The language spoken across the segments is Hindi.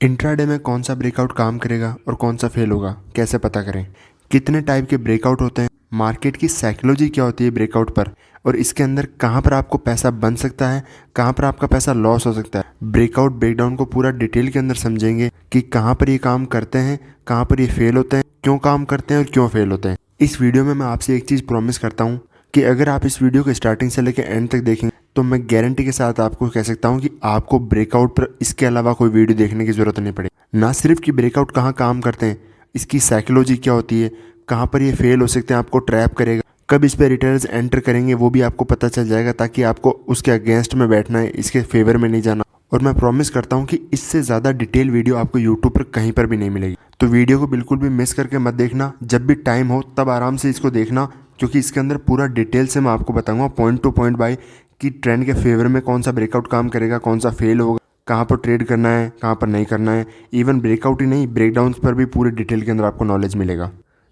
इंट्राडे में कौन सा ब्रेकआउट काम करेगा और कौन सा फेल होगा, कैसे पता करें? कितने टाइप के ब्रेकआउट होते हैं, मार्केट की साइकोलॉजी क्या होती है ब्रेकआउट पर, और इसके अंदर कहाँ पर आपको पैसा बन सकता है, कहाँ पर आपका पैसा लॉस हो सकता है। ब्रेकआउट ब्रेकडाउन को पूरा डिटेल के अंदर समझेंगे कि कहाँ पर ये काम करते हैं, कहाँ पर ये फेल होते हैं, क्यों काम करते हैं और क्यों फेल होते हैं। इस वीडियो में मैं आपसे एक चीज़ प्रॉमिस करता हूँ कि अगर आप इस वीडियो को स्टार्टिंग से लेकर एंड तक देखेंगे तो मैं गारंटी के साथ आपको कह सकता हूँ कि आपको ब्रेकआउट पर इसके अलावा कोई वीडियो देखने की ज़रूरत नहीं पड़ेगी। ना सिर्फ कि ब्रेकआउट कहाँ काम करते हैं, इसकी साइकोलॉजी क्या होती है, कहाँ पर ये फेल हो सकते हैं, आपको ट्रैप करेगा, कब इस पर रिटर्न्स एंटर करेंगे वो भी आपको पता चल जाएगा, ताकि आपको उसके अगेंस्ट में बैठना है, इसके फेवर में नहीं जाना। और मैं प्रॉमिस करता हूँ कि इससे ज़्यादा डिटेल वीडियो आपको यूट्यूब पर कहीं पर भी नहीं मिलेगी। तो वीडियो को बिल्कुल भी मिस करके मत देखना, जब भी टाइम हो तब आराम से इसको देखना, क्योंकि इसके अंदर पूरा डिटेल से मैं आपको बताऊंगा पॉइंट टू पॉइंट बाय कि ट्रेंड के फेवर में कौन सा ब्रेकआउट काम करेगा, कौन सा फेल होगा, कहाँ पर ट्रेड करना है, कहाँ पर नहीं करना है। इवन ब्रेकआउट ही नहीं, ब्रेकडाउन्स पर भी पूरे डिटेल के अंदर आपको नॉलेज मिलेगा।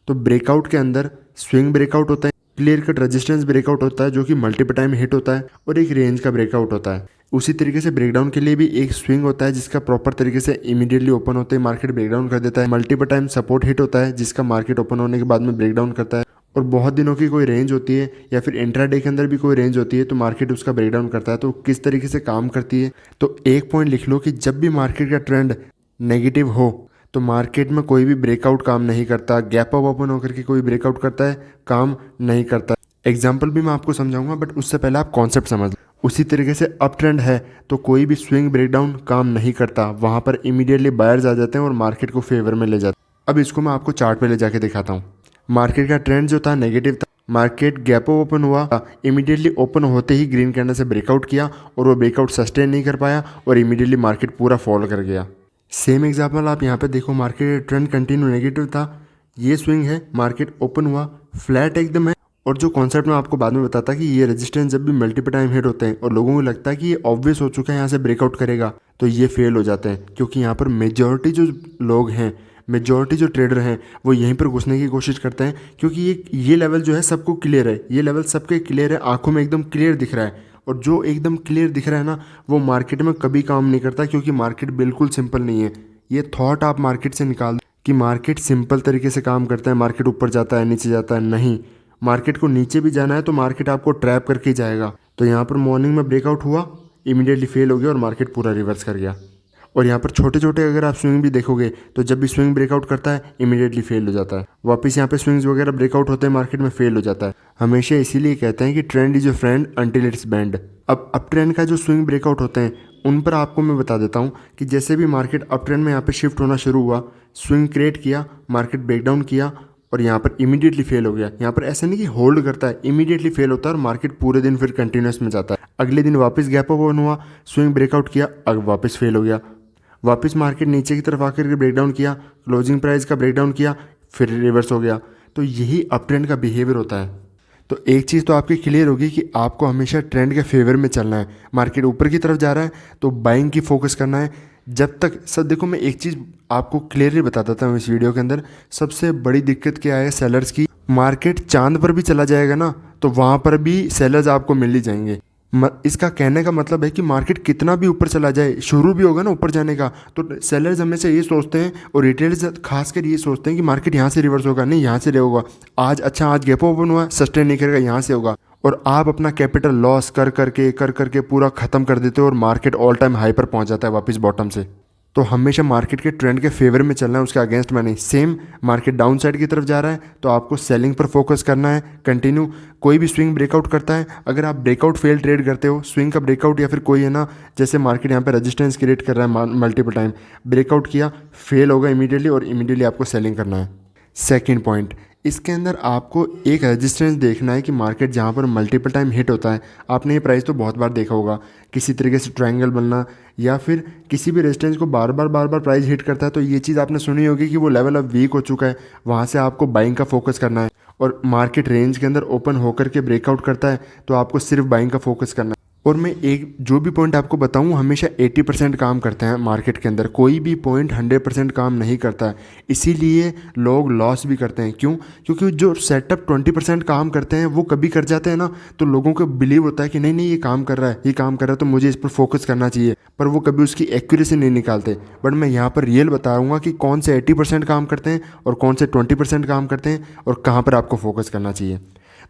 तो ब्रेकआउट के अंदर स्विंग ब्रेकआउट होता है, क्लियर कट रेजिस्टेंस ब्रेकआउट होता है जो कि मल्टीपल टाइम हिट होता है, और एक रेंज का ब्रेकआउट होता है। उसी तरीके से ब्रेकडाउन के लिए भी एक स्विंग होता है जिसका प्रॉपर तरीके से इमीडिएटली ओपन होते ही मार्केट ब्रेकडाउन कर देता है। मल्टीपल टाइम सपोर्ट हिट होता है जिसका मार्केट ओपन होने के बाद में ब्रेकडाउन करता है, और बहुत दिनों की कोई रेंज होती है या फिर इंट्राडे के अंदर भी कोई रेंज होती है तो मार्केट उसका ब्रेकडाउन करता है। तो किस तरीके से काम करती है, तो एक पॉइंट लिख लो कि जब भी मार्केट का ट्रेंड नेगेटिव हो तो मार्केट में कोई भी ब्रेकआउट काम नहीं करता, गैप अप ओपन होकर के कोई ब्रेकआउट करता है काम नहीं करता। एग्जाम्पल भी मैं आपको समझाऊंगा, बट उससे पहले आप कॉन्सेप्ट समझ लो। उसी तरीके से अप ट्रेंड है तो कोई भी स्विंग ब्रेकडाउन काम नहीं करता, वहां पर इमीडिएटली बायर्स आ जाते हैं और मार्केट को फेवर में ले जाते हैं। अब इसको मैं आपको चार्ट पे ले जाके दिखाता हूँ। मार्केट का ट्रेंड जो था नेगेटिव था, मार्केट गैप ओपन हुआ, इमीडिएटली ओपन होते ही ग्रीन कैंडल से ब्रेकआउट किया और वो ब्रेकआउट सस्टेन नहीं कर पाया और इमीडिएटली मार्केट पूरा फॉल कर गया। सेम एग्जाम्पल आप यहाँ पे देखो, मार्केट ट्रेंड कंटिन्यू नेगेटिव था, ये स्विंग है, मार्केट ओपन हुआ, फ्लैट एकदम है। और जो कॉन्सेप्ट मैं आपको बाद में बताता कि ये रेजिस्टेंस जब भी मल्टीपल टाइम हिट होते हैं और लोगों को लगता है कि ये ऑब्वियस हो चुका है यहाँ से ब्रेकआउट करेगा, तो ये फेल हो जाते हैं, क्योंकि यहाँ पर मेजॉरिटी जो लोग हैं, मेजॉरिटी जो ट्रेडर हैं वो यहीं पर घुसने की कोशिश करते हैं, क्योंकि ये लेवल जो है सबको क्लियर है, ये लेवल सबके क्लियर है, आंखों में एकदम क्लियर दिख रहा है। और जो एकदम क्लियर दिख रहा है ना, वो मार्केट में कभी काम नहीं करता, क्योंकि मार्केट बिल्कुल सिंपल नहीं है। ये थॉट आप मार्केट से निकाल दो कि मार्केट सिंपल तरीके से काम करता है, मार्केट ऊपर जाता है नीचे जाता है, नहीं, मार्केट को नीचे भी जाना है तो मार्केट आपको ट्रैप करके ही जाएगा। तो यहाँ पर मॉर्निंग में ब्रेकआउट हुआ, इमीडिएटली फेल हो गया और मार्केट पूरा रिवर्स कर गया। और यहाँ पर छोटे छोटे अगर आप स्विंग भी देखोगे तो जब भी स्विंग ब्रेकआउट करता है इमीडिएटली फेल हो जाता है, वापस यहाँ पे स्विंग्स वगैरह ब्रेकआउट होते हैं मार्केट में, फेल हो जाता है। हमेशा इसीलिए कहते हैं कि trend is your friend until it's band. अब अप ट्रेंड का जो स्विंग ब्रेकआउट होते हैं उन पर आपको मैं बता देता हूँ कि जैसे भी मार्केट अप ट्रेंड में यहाँ पे शिफ्ट होना शुरू हुआ, स्विंग क्रिएट किया, मार्केट ब्रेकडाउन किया और यहाँ पर इमीडिएटली फेल हो गया। यहाँ पर ऐसा नहीं कि होल्ड करता है, इमीडिएटली फेल होता है और मार्केट पूरे दिन फिर कंटिन्यूस में जाता है। अगले दिन वापस गैप अप ओपन हुआ, स्विंग ब्रेकआउट किया, अब वापस फेल हो गया, वापस मार्केट नीचे की तरफ आकर के ब्रेकडाउन किया, क्लोजिंग प्राइस का ब्रेकडाउन किया, फिर रिवर्स हो गया। तो यही अप ट्रेंड का बिहेवियर होता है। तो एक चीज़ तो आपकी क्लियर होगी कि आपको हमेशा ट्रेंड के फेवर में चलना है। मार्केट ऊपर की तरफ जा रहा है तो बाइंग की फोकस करना है। जब तक सर देखो, मैं एक चीज़ आपको क्लियरली बता देता हूँ इस वीडियो के अंदर, सबसे बड़ी दिक्कत क्या है सेलर्स की, मार्केट चांद पर भी चला जाएगा ना तो वहाँ पर भी सेलर्स आपको मिल ही जाएंगे। इसका कहने का मतलब है कि मार्केट कितना भी ऊपर चला जाए, शुरू भी होगा ना ऊपर जाने का, तो सेलर्स हमेशा ये सोचते हैं और रिटेलर्स खासकर ये सोचते हैं कि मार्केट यहाँ से रिवर्स होगा, नहीं यहाँ से होगा, आज अच्छा आज गैप ओपन हुआ, सस्टेन नहीं करेगा, यहाँ से होगा। और आप अपना कैपिटल लॉस कर करके पूरा ख़त्म कर देते हो और मार्केट ऑल टाइम हाई पर पहुँच जाता है वापस बॉटम से। तो हमेशा मार्केट के ट्रेंड के फेवर में चलना है, उसके अगेंस्ट में नहीं। सेम मार्केट डाउन साइड की तरफ जा रहा है तो आपको सेलिंग पर फोकस करना है कंटिन्यू। कोई भी स्विंग ब्रेकआउट करता है, अगर आप ब्रेकआउट फेल ट्रेड करते हो, स्विंग का ब्रेकआउट या फिर कोई है ना, जैसे मार्केट यहाँ पे रेजिस्टेंस क्रिएट कर रहा है, मल्टीपल टाइम ब्रेकआउट किया, फेल होगा इमीडिएटली और इमीडिएटली आपको सेलिंग करना है। सेकेंड पॉइंट, इसके अंदर आपको एक रेजिस्टेंस देखना है कि मार्केट जहाँ पर मल्टीपल टाइम हिट होता है, आपने ये प्राइस तो बहुत बार देखा होगा, किसी तरीके से ट्रायंगल बनना या फिर किसी भी रेजिस्टेंस को बार बार प्राइस हिट करता है, तो ये चीज़ आपने सुनी होगी कि वो लेवल अब वीक हो चुका है, वहाँ से आपको बाइंग का फोकस करना है। और मार्केट रेंज के अंदर ओपन होकर के ब्रेकआउट करता है तो आपको सिर्फ बाइंग का फोकस करना है। और मैं एक जो भी पॉइंट आपको बताऊं हमेशा 80% काम करते हैं मार्केट के अंदर, कोई भी पॉइंट 100% काम नहीं करता है। इसीलिए लोग लॉस भी करते हैं। क्यों? क्योंकि जो सेटअप 20% काम करते हैं वो कभी कर जाते हैं ना, तो लोगों को बिलीव होता है कि नहीं नहीं ये काम कर रहा है, ये काम कर रहा है तो मुझे इस पर फोकस करना चाहिए, पर वो कभी उसकी एक्यूरेसी नहीं निकालते। बट मैं यहाँ पर रियल बताऊँगा कि कौन से 80% काम करते हैं और कौन से 20% काम करते हैं और कहाँ पर आपको फोकस करना चाहिए।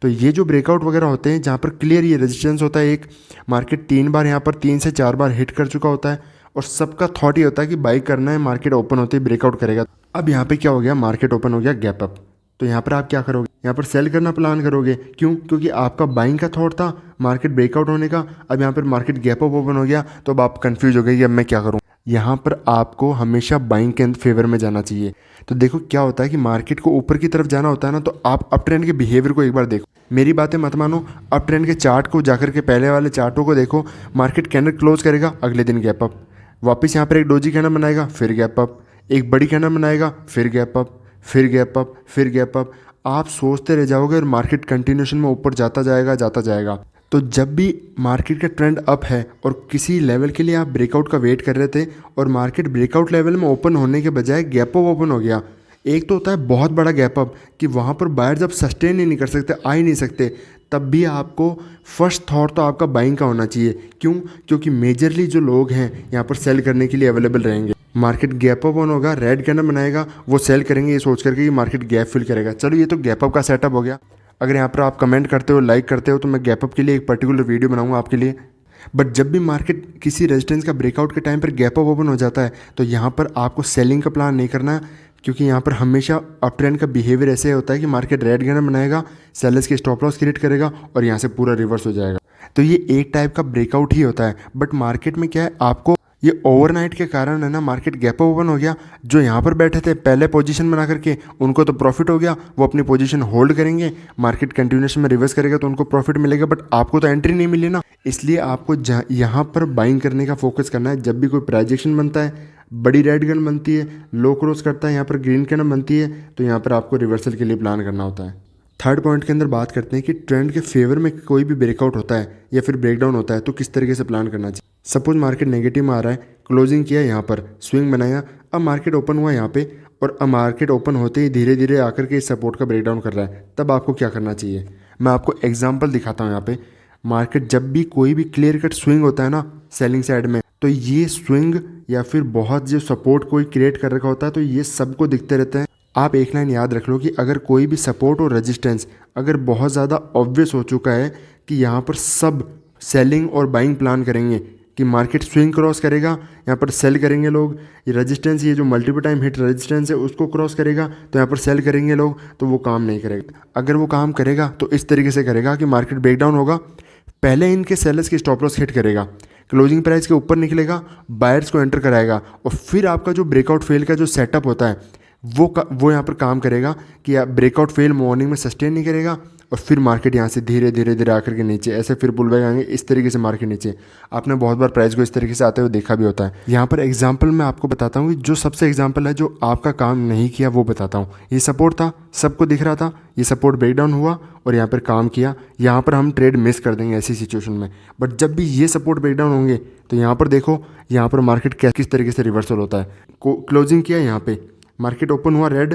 तो ये जो ब्रेकआउट वगैरह होते हैं जहाँ पर क्लियर ये रेजिस्टेंस होता है, एक मार्केट 3 बार यहाँ पर 3 से 4 बार हिट कर चुका होता है और सबका थॉट ये होता है कि बाई करना है, मार्केट ओपन होते ही ब्रेकआउट करेगा। अब यहाँ पे क्या हो गया, मार्केट ओपन हो गया गैप अप, तो यहाँ पर आप क्या करोगे, यहाँ पर सेल करना प्लान करोगे। क्यों? क्योंकि आपका बाइंग का थॉट था मार्केट ब्रेकआउट होने का। अब यहाँ पर मार्केट गैप अप ओपन हो गया तो अब आप कंफ्यूज हो गए कि अब मैं क्या करूँ। यहाँ पर आपको हमेशा बाइंग के फेवर में जाना चाहिए। तो देखो क्या होता है कि मार्केट को ऊपर की तरफ जाना होता है ना, तो आप अप ट्रेंड के बिहेवियर को एक बार देखो। मेरी बातें मत मानो, अप ट्रेंड के चार्ट को जाकर के पहले वाले चार्टों को देखो। मार्केट कैंडल क्लोज करेगा, अगले दिन गैप अप, वापस यहाँ पर एक डोजी कैंडल बनाएगा, फिर गैप अप, एक बड़ी कैंडल बनाएगा, फिर गैप अप, फिर गैप अप, फिर गैप अप। आप सोचते रह जाओगे और मार्केट कंटिन्यूशन में ऊपर जाता जाएगा जाता जाएगा। तो जब भी मार्केट का ट्रेंड अप है और किसी लेवल के लिए आप ब्रेकआउट का वेट कर रहे थे और मार्केट ब्रेकआउट लेवल में ओपन होने के बजाय गैप अप ओपन हो गया, एक तो होता है बहुत बड़ा गैप अप कि वहाँ पर बायर जब सस्टेन ही नहीं कर सकते, आ ही नहीं सकते, तब भी आपको फर्स्ट थॉट तो आपका बाइंग का होना चाहिए। क्यों? क्योंकि मेजरली जो लोग हैं यहाँ पर सेल करने के लिए अवेलेबल रहेंगे। मार्केट गैप अप ऑन होगा, रेड कैंडल बनाएगा, वो सेल करेंगे ये सोच करके कि मार्केट गैप फिल करेगा। चलो ये तो गैप अप का सेटअप हो गया। अगर यहाँ पर आप कमेंट करते हो, लाइक करते हो, तो मैं गैप अप के लिए एक पर्टिकुलर वीडियो बनाऊंगा आपके लिए। बट जब भी मार्केट किसी रेजिस्टेंस का ब्रेकआउट के टाइम पर गैप अप ओपन हो जाता है तो यहाँ पर आपको सेलिंग का प्लान नहीं करना है। क्योंकि यहाँ पर हमेशा अप ट्रेंड का बिहेवियर ऐसे होता है कि मार्केट रेड कैंडल बनाएगा, सेलर्स की स्टॉप लॉस क्रिएट करेगा और यहाँ से पूरा रिवर्स हो जाएगा। तो ये एक टाइप का ब्रेकआउट ही होता है। बट मार्केट में क्या है, आपको ये ओवरनाइट के कारण है ना, मार्केट गैप ओपन हो गया, जो यहाँ पर बैठे थे पहले पोजीशन बना करके उनको तो प्रॉफिट हो गया, वो अपनी पोजीशन होल्ड करेंगे, मार्केट कंटिन्यूएशन में रिवर्स करेगा तो उनको प्रॉफिट मिलेगा, बट आपको तो एंट्री नहीं मिली ना। इसलिए आपको यहाँ पर बाइंग करने का फोकस करना है। जब भी कोई प्राइजेक्शन बनता है, बड़ी रेड गन बनती है, लो क्रॉस करता है, यहाँ पर ग्रीन कैंडल बनती है, तो यहाँ पर आपको रिवर्सल के लिए प्लान करना होता है। थर्ड पॉइंट के अंदर बात करते हैं कि ट्रेंड के फेवर में कोई भी ब्रेकआउट होता है या फिर ब्रेकडाउन होता है तो किस तरीके से प्लान करना चाहिए। सपोज मार्केट नेगेटिव में आ रहा है, क्लोजिंग किया, यहाँ पर स्विंग बनाया, अब मार्केट ओपन हुआ यहाँ पे और अब मार्केट ओपन होते ही धीरे धीरे आकर के इस सपोर्ट का ब्रेकडाउन कर रहा है, तब आपको क्या करना चाहिए। मैं आपको एग्जाम्पल दिखाता हूँ। यहाँ पे मार्केट जब भी कोई भी क्लियर कट स्विंग होता है ना सेलिंग साइड में, तो ये स्विंग या फिर बहुत जो सपोर्ट कोई क्रिएट कर रखा होता है तो ये सबको दिखते रहते हैं। आप एक लाइन याद रख लो कि अगर कोई भी सपोर्ट और रेजिस्टेंस अगर बहुत ज़्यादा ऑब्वियस हो चुका है कि यहाँ पर सब सेलिंग और बाइंग प्लान करेंगे कि मार्केट स्विंग क्रॉस करेगा, यहाँ पर सेल करेंगे लोग, ये रेजिस्टेंस, ये जो मल्टीपल टाइम हिट रेजिस्टेंस है उसको क्रॉस करेगा तो यहाँ पर सेल करेंगे लोग, तो वो काम नहीं करेगा। अगर वो काम करेगा तो इस तरीके से करेगा कि मार्केट ब्रेकडाउन होगा, पहले इनके सेलर्स की स्टॉप लॉस हिट करेगा, क्लोजिंग प्राइस के ऊपर निकलेगा, बायर्स को एंटर कराएगा और फिर आपका जो ब्रेकआउट फेल का जो सेटअप होता है वो यहाँ पर काम करेगा कि ब्रेकआउट फेल मॉर्निंग में सस्टेन नहीं करेगा और फिर मार्केट यहाँ से धीरे धीरे धीरे आकर के नीचे ऐसे फिर पुल बैक आएंगे, इस तरीके से मार्केट नीचे। आपने बहुत बार प्राइस को इस तरीके से आते हुए देखा भी होता है। यहाँ पर एग्जांपल मैं आपको बताता हूँ कि जो सबसे एग्जांपल है जो आपका काम नहीं किया वो बताता हूँ। ये सपोर्ट था, सबको दिख रहा था, ये सपोर्ट ब्रेकडाउन हुआ और यहाँ पर काम किया, यहाँ पर हम ट्रेड मिस कर देंगे ऐसी सिचुएशन में। बट जब भी ये सपोर्ट ब्रेकडाउन होंगे तो यहाँ पर देखो, यहाँ पर मार्केट किस तरीके से रिवर्सल होता है। क्लोजिंग किया, यहाँ पे मार्केट ओपन हुआ, रेड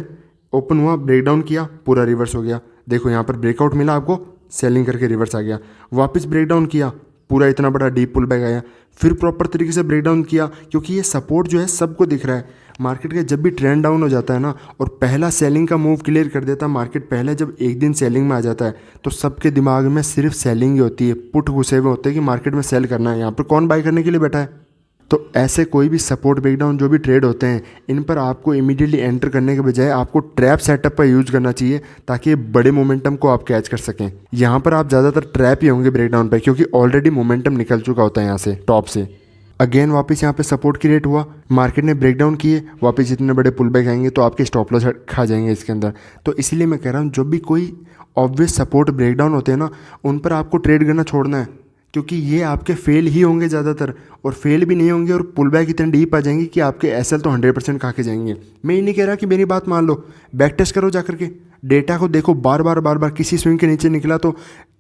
ओपन हुआ, ब्रेकडाउन किया, पूरा रिवर्स हो गया। देखो यहाँ पर ब्रेकआउट मिला आपको, सेलिंग करके रिवर्स आ गया, वापस ब्रेकडाउन किया, पूरा इतना बड़ा डीप पुल बैक आया, फिर प्रॉपर तरीके से ब्रेकडाउन किया, क्योंकि ये सपोर्ट जो है सबको दिख रहा है। मार्केट का जब भी ट्रेंड डाउन हो जाता है ना और पहला सेलिंग का मूव क्लियर कर देता है मार्केट, पहले जब एक दिन सेलिंग में आ जाता है तो सबके दिमाग में सिर्फ सेलिंग ही होती है, पुट घुसे हुए होते हैं कि मार्केट में सेल करना है, यहाँ पर कौन बाई करने के लिए बैठा है। तो ऐसे कोई भी सपोर्ट ब्रेकडाउन जो भी ट्रेड होते हैं, इन पर आपको इमीडिएटली एंटर करने के बजाय आपको ट्रैप सेटअप का यूज़ करना चाहिए ताकि बड़े मोमेंटम को आप कैच कर सकें। यहाँ पर आप ज़्यादातर ट्रैप ही होंगे ब्रेकडाउन पे, क्योंकि ऑलरेडी मोमेंटम निकल चुका होता है यहाँ से टॉप से। अगेन वापस यहाँ पे सपोर्ट क्रिएट हुआ, मार्केट ने ब्रेकडाउन किए, वापस इतने बड़े पुल बैक आएंगे तो आपके स्टॉप लॉस खा जाएंगे इसके अंदर। तो इसीलिए मैं कह रहा हूँ जब भी कोई ऑब्वियस सपोर्ट ब्रेकडाउन होते हैं ना, उन पर आपको ट्रेड करना छोड़ना है, क्योंकि ये आपके फेल ही होंगे ज़्यादातर, और फेल भी नहीं होंगे और पुल बैक इतने डीप आ जाएंगे कि आपके एसएल तो 100% खा के जाएंगे। मैं ये नहीं कह रहा कि मेरी बात मान लो, बैक टेस्ट करो जाकर के, डेटा को देखो, बार बार किसी स्विंग के नीचे निकला तो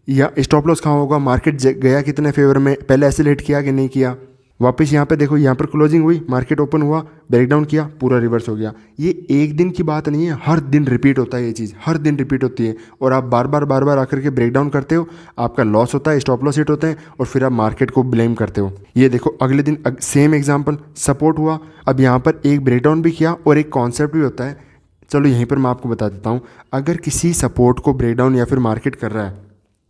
या स्टॉप लॉस कहाँ होगा, मार्केट गया कितने फेवर में, पहले एसिलेट किया कि नहीं किया, वापस यहाँ पे देखो, यहाँ पर क्लोजिंग हुई, मार्केट ओपन हुआ, ब्रेकडाउन किया, पूरा रिवर्स हो गया। ये एक दिन की बात नहीं है, हर दिन रिपीट होता है, ये चीज़ हर दिन रिपीट होती है और आप बार बार आकर के ब्रेकडाउन करते हो, आपका लॉस होता है, स्टॉप लॉस हिट होते हैं और फिर आप मार्केट को ब्लेम करते हो। ये देखो अगले दिन सेम एग्जाम्पल, सपोर्ट हुआ, अब यहाँ पर एक ब्रेकडाउन भी किया और एक कॉन्सेप्ट भी होता है। चलो यहीं पर मैं आपको बता देता हूँ, अगर किसी सपोर्ट को ब्रेकडाउन या फिर मार्केट कर रहा है,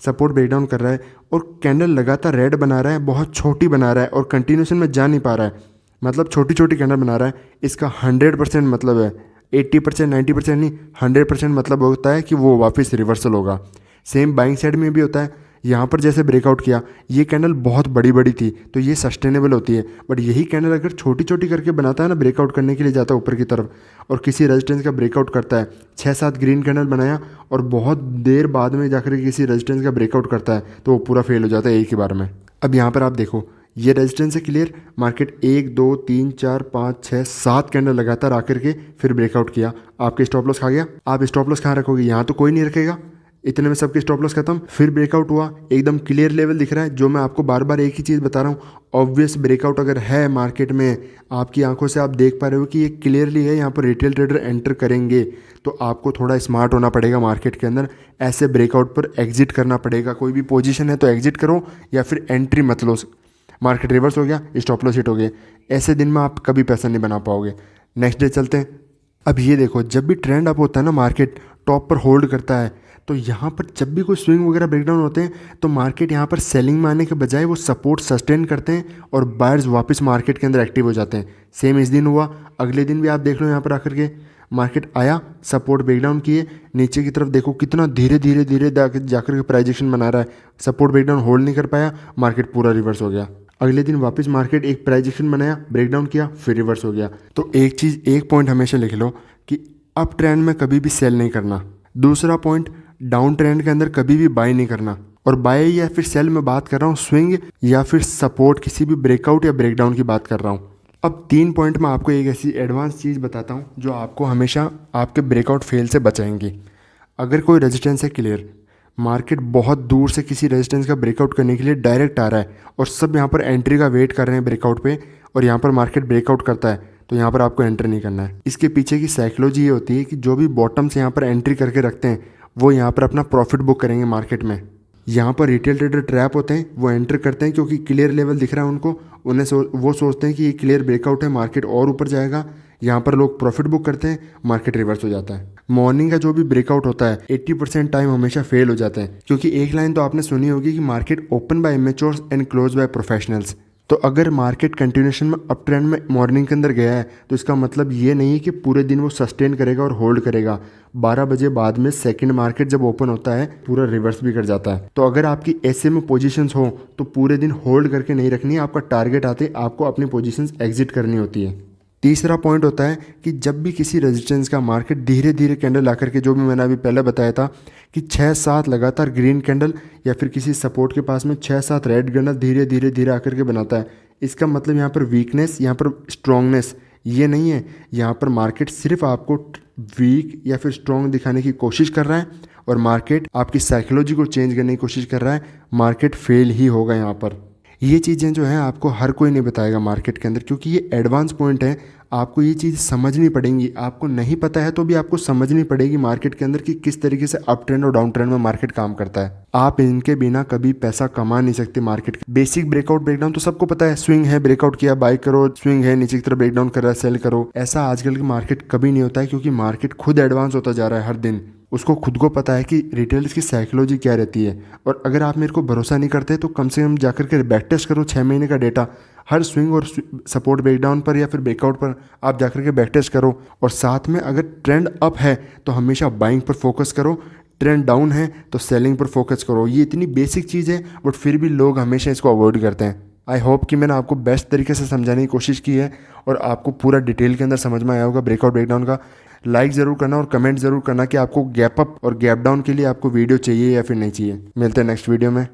सपोर्ट ब्रेकडाउन कर रहा है और कैंडल लगातार रेड बना रहा है, बहुत छोटी बना रहा है और कंटिन्यूशन में जा नहीं पा रहा है, मतलब छोटी छोटी कैंडल बना रहा है, इसका 100% मतलब है, 80% 90% नहीं, 100% मतलब होता है कि वो वापस रिवर्सल होगा। सेम बाइंग साइड में भी होता है, यहाँ पर जैसे ब्रेकआउट किया, ये कैंडल बहुत बड़ी बड़ी थी तो ये सस्टेनेबल होती है, बट यही कैंडल अगर छोटी छोटी करके बनाता है ना, ब्रेकआउट करने के लिए जाता है ऊपर की तरफ और किसी रेजिस्टेंस का ब्रेकआउट करता है, 6-7 ग्रीन कैंडल बनाया और बहुत देर बाद में जाकर किसी रेजिस्टेंस का ब्रेकआउट करता है तो वो पूरा फेल हो जाता है एक ही बार में। अब यहाँ पर आप देखो, ये रेजिस्टेंस है क्लियर, मार्केट 1 2 3 4 5 6 7 कैंडल लगातार आकर के फिर ब्रेकआउट किया, आपके स्टॉप लॉस खा गया। आप स्टॉप लॉस कहाँ रखोगे, यहाँ तो कोई नहीं रखेगा, इतने में सबके स्टॉप लॉस खत्म। फिर ब्रेकआउट हुआ, एकदम क्लियर लेवल दिख रहा है, जो मैं आपको बार बार एक ही चीज़ बता रहा हूँ, ऑब्वियस ब्रेकआउट अगर है मार्केट में, आपकी आंखों से आप देख पा रहे हो कि ये क्लियरली है, यहाँ पर रिटेल ट्रेडर एंटर करेंगे, तो आपको थोड़ा स्मार्ट होना पड़ेगा मार्केट के अंदर, ऐसे ब्रेकआउट पर एग्जिट करना पड़ेगा। कोई भी पोजीशन है तो एग्जिट करो या फिर एंट्री मत लो। मार्केट रिवर्स हो गया, स्टॉप लॉस हिट हो गए, ऐसे दिन में आप कभी पैसा नहीं बना पाओगे। नेक्स्ट डे चलते हैं। अब ये देखो, जब भी ट्रेंड अप होता है ना, मार्केट टॉप पर होल्ड करता है, तो यहाँ पर जब भी कोई स्विंग वगैरह ब्रेकडाउन होते हैं तो मार्केट यहाँ पर सेलिंग में आने के बजाय वो सपोर्ट सस्टेन करते हैं और बायर्स वापस मार्केट के अंदर एक्टिव हो जाते हैं। सेम इस दिन हुआ, अगले दिन भी आप देख लो, यहाँ पर आकर के मार्केट आया, सपोर्ट ब्रेकडाउन किए, नीचे की तरफ देखो कितना धीरे धीरे धीरे जाकर के प्राइस एक्शन बना रहा है, सपोर्ट ब्रेकडाउन होल्ड नहीं कर पाया, मार्केट पूरा रिवर्स हो गया। अगले दिन वापस मार्केट एक प्राइस एक्शन बनाया, ब्रेकडाउन किया, फिर रिवर्स हो गया। तो एक चीज़, एक पॉइंट हमेशा लिख लो कि अप ट्रेंड में कभी भी सेल नहीं करना। दूसरा पॉइंट, डाउन ट्रेंड के अंदर कभी भी बाय नहीं करना। और बाय या फिर सेल में बात कर रहा हूँ, स्विंग या फिर सपोर्ट, किसी भी ब्रेकआउट या ब्रेकडाउन की बात कर रहा हूँ। अब 3 पॉइंट में आपको एक ऐसी एडवांस चीज़ बताता हूँ जो आपको हमेशा आपके ब्रेकआउट फेल से बचाएंगी। अगर कोई रेजिस्टेंस है क्लियर, मार्केट बहुत दूर से किसी रेजिस्टेंस का ब्रेकआउट करने के लिए डायरेक्ट आ रहा है और सब यहाँ पर एंट्री का वेट कर रहे हैं ब्रेकआउट पे, और यहाँ पर मार्केट ब्रेकआउट करता है, तो यहाँ पर आपको एंटर नहीं करना है। इसके पीछे की साइकोलॉजी ये होती है कि जो भी बॉटम से यहाँ पर एंट्री करके रखते हैं वो यहाँ पर अपना प्रॉफिट बुक करेंगे मार्केट में। यहाँ पर रिटेल ट्रेडर ट्रैप होते हैं, वो एंटर करते हैं क्योंकि क्लियर लेवल दिख रहा है उनको, वो सोचते हैं कि ये क्लियर ब्रेकआउट है, मार्केट और ऊपर जाएगा, यहाँ पर लोग प्रॉफिट बुक करते हैं, मार्केट रिवर्स हो जाता है। मॉर्निंग का जो भी ब्रेकआउट होता है 80% टाइम हमेशा फेल हो जाते हैं, क्योंकि एक लाइन तो आपने सुनी होगी कि market open by immatures and close by professionals. तो अगर मार्केट कंटिन्यूशन में अप ट्रेंड में मॉर्निंग के अंदर गया है तो इसका मतलब ये नहीं है कि पूरे दिन वो सस्टेन करेगा और होल्ड करेगा। 12 बजे बाद में सेकंड मार्केट जब ओपन होता है पूरा रिवर्स भी कर जाता है। तो अगर आपकी ऐसे में पोजीशंस हो तो पूरे दिन होल्ड करके नहीं रखनी है, आपका टारगेट आते आपको अपनी पोजीशंस एग्जिट करनी होती है। तीसरा पॉइंट होता है कि जब भी किसी रेजिस्टेंस का मार्केट धीरे धीरे कैंडल आकर के, जो भी मैंने अभी पहले बताया था कि 6-7 लगातार ग्रीन कैंडल या फिर किसी सपोर्ट के पास में 6-7 रेड कैंडल धीरे धीरे धीरे आकर के बनाता है, इसका मतलब यहाँ पर वीकनेस, यहाँ पर स्ट्रॉन्गनेस ये नहीं है। यहाँ पर मार्केट सिर्फ आपको वीक या फिर स्ट्रॉन्ग दिखाने की कोशिश कर रहा है और मार्केट आपकी साइकोलॉजी को चेंज करने की कोशिश कर रहा है। मार्केट फेल ही होगा यहाँ पर। ये चीज़ें जो हैं आपको हर कोई नहीं बताएगा मार्केट के अंदर, क्योंकि ये एडवांस पॉइंट है, आपको ये चीज़ समझनी पड़ेंगी। आपको नहीं पता है तो भी आपको समझनी पड़ेगी मार्केट के अंदर कि किस तरीके से अप ट्रेंड और डाउन ट्रेंड में मार्केट काम करता है। आप इनके बिना कभी पैसा कमा नहीं सकते। मार्केट बेसिक ब्रेकआउट ब्रेकडाउन तो सबको पता है, स्विंग है ब्रेकआउट किया बाय करो, स्विंग है नीचे की तरफ ब्रेकडाउन कर रहा है सेल करो। ऐसा आजकल की मार्केट कभी नहीं होता है, क्योंकि मार्केट खुद एडवांस होता जा रहा है हर दिन। उसको खुद को पता है कि रिटेलर्स की साइकोलॉजी क्या रहती है। और अगर आप मेरे को भरोसा नहीं करते तो कम से कम जाकर के बैक टेस्ट करो 6 महीने का डेटा, हर स्विंग और सपोर्ट ब्रेकडाउन पर या फिर ब्रेकआउट पर आप जाकर के बैक टेस्ट करो। और साथ में अगर ट्रेंड अप है तो हमेशा बाइंग पर फोकस करो, ट्रेंड डाउन है तो सेलिंग पर फोकस करो। ये इतनी बेसिक चीज़ है बट फिर भी लोग हमेशा इसको अवॉइड करते हैं। आई होप कि मैंने आपको बेस्ट तरीके से समझाने की कोशिश की है और आपको पूरा डिटेल के अंदर समझ में आया होगा ब्रेकआउट ब्रेकडाउन का। लाइक ज़रूर करना और कमेंट ज़रूर करना कि आपको गैप अप और गैप डाउन के लिए आपको वीडियो चाहिए या फिर नहीं चाहिए। मिलते हैं नेक्स्ट वीडियो में।